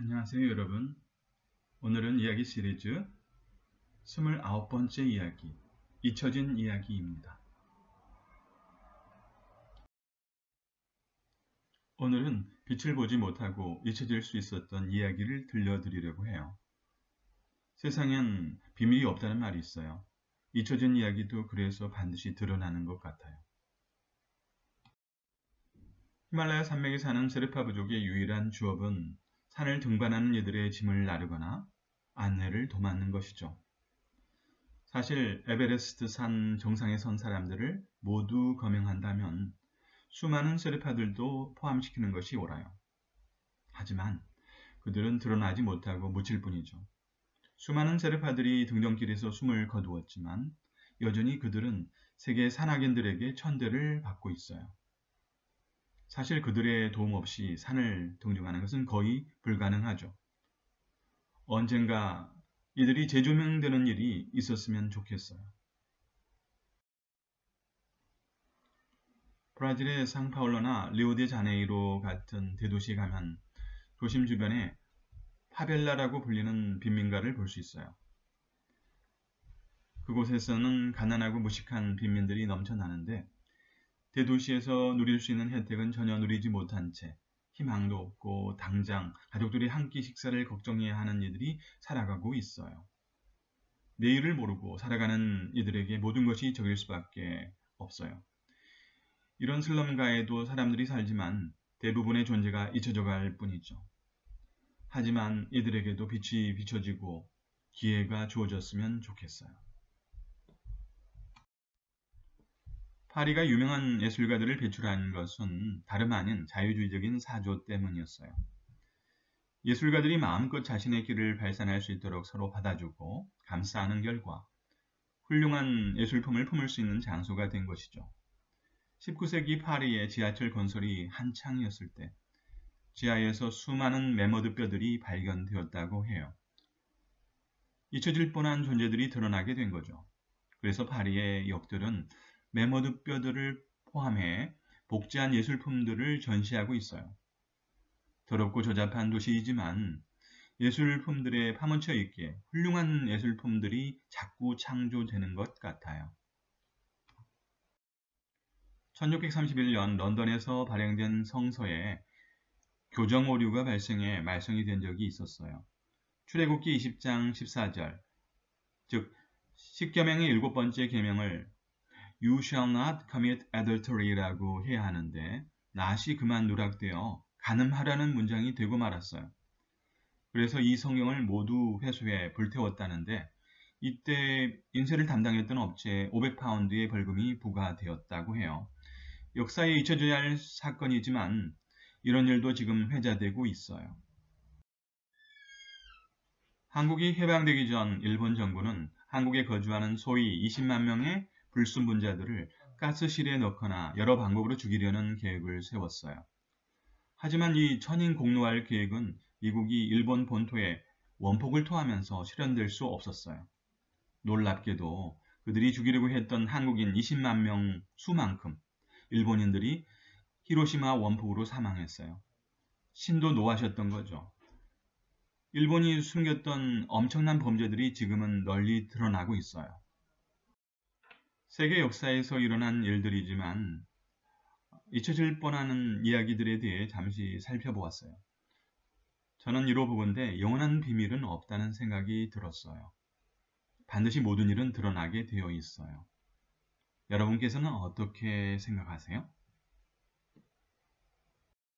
안녕하세요 여러분. 오늘은 이야기 시리즈 29번째 이야기, 잊혀진 이야기입니다. 오늘은 빛을 보지 못하고 잊혀질 수 있었던 이야기를 들려드리려고 해요. 세상엔 비밀이 없다는 말이 있어요. 잊혀진 이야기도 그래서 반드시 드러나는 것 같아요. 히말라야 산맥에 사는 세르파 부족의 유일한 주업은 산을 등반하는 이들의 짐을 나르거나 안내를 도맡는 것이죠. 사실 에베레스트 산 정상에 선 사람들을 모두 거명한다면 수많은 세르파들도 포함시키는 것이 옳아요. 하지만 그들은 드러나지 못하고 묻힐 뿐이죠. 수많은 세르파들이 등정길에서 숨을 거두었지만 여전히 그들은 세계 산악인들에게 천대를 받고 있어요. 사실 그들의 도움 없이 산을 등정하는 것은 거의 불가능하죠. 언젠가 이들이 재조명되는 일이 있었으면 좋겠어요. 브라질의 상파울로나 리오데자네이루 같은 대도시에 가면 도심 주변에 파벨라라고 불리는 빈민가를 볼 수 있어요. 그곳에서는 가난하고 무식한 빈민들이 넘쳐나는데 대도시에서 누릴 수 있는 혜택은 전혀 누리지 못한 채 희망도 없고 당장 가족들이 한 끼 식사를 걱정해야 하는 이들이 살아가고 있어요. 내일을 모르고 살아가는 이들에게 모든 것이 적일 수밖에 없어요. 이런 슬럼가에도 사람들이 살지만 대부분의 존재가 잊혀져 갈 뿐이죠. 하지만 이들에게도 빛이 비춰지고 기회가 주어졌으면 좋겠어요. 파리가 유명한 예술가들을 배출한 것은 다름 아닌 자유주의적인 사조 때문이었어요. 예술가들이 마음껏 자신의 길을 발산할 수 있도록 서로 받아주고 감싸는 결과 훌륭한 예술품을 품을 수 있는 장소가 된 것이죠. 19세기 파리의 지하철 건설이 한창이었을 때 지하에서 수많은 매머드 뼈들이 발견되었다고 해요. 잊혀질 뻔한 존재들이 드러나게 된 거죠. 그래서 파리의 역들은 매머드 뼈들을 포함해 복제한 예술품들을 전시하고 있어요. 더럽고 조잡한 도시이지만 예술품들에 파묻혀 있기에 훌륭한 예술품들이 자꾸 창조되는 것 같아요. 1631년 런던에서 발행된 성서에 교정 오류가 발생해 말썽이 된 적이 있었어요. 출애굽기 20장 14절, 즉 십계명의 7번째 계명을 You shall not commit adultery라고 해야 하는데 낫이 그만 누락되어 간음하라는 문장이 되고 말았어요. 그래서 이 성경을 모두 회수해 불태웠다는데 이때 인쇄를 담당했던 업체에 500파운드의 벌금이 부과되었다고 해요. 역사에 잊혀져야 할 사건이지만 이런 일도 지금 회자되고 있어요. 한국이 해방되기 전 일본 정부는 한국에 거주하는 소위 20만 명의 불순분자들을 가스실에 넣거나 여러 방법으로 죽이려는 계획을 세웠어요. 하지만 이 천인 공노할 계획은 미국이 일본 본토에 원폭을 토하면서 실현될 수 없었어요. 놀랍게도 그들이 죽이려고 했던 한국인 20만 명 수만큼 일본인들이 히로시마 원폭으로 사망했어요. 신도 노하셨던 거죠. 일본이 숨겼던 엄청난 범죄들이 지금은 널리 드러나고 있어요. 세계 역사에서 일어난 일들이지만 잊혀질 뻔한 이야기들에 대해 잠시 살펴보았어요. 저는 이로 보건대 영원한 비밀은 없다는 생각이 들었어요. 반드시 모든 일은 드러나게 되어 있어요. 여러분께서는 어떻게 생각하세요?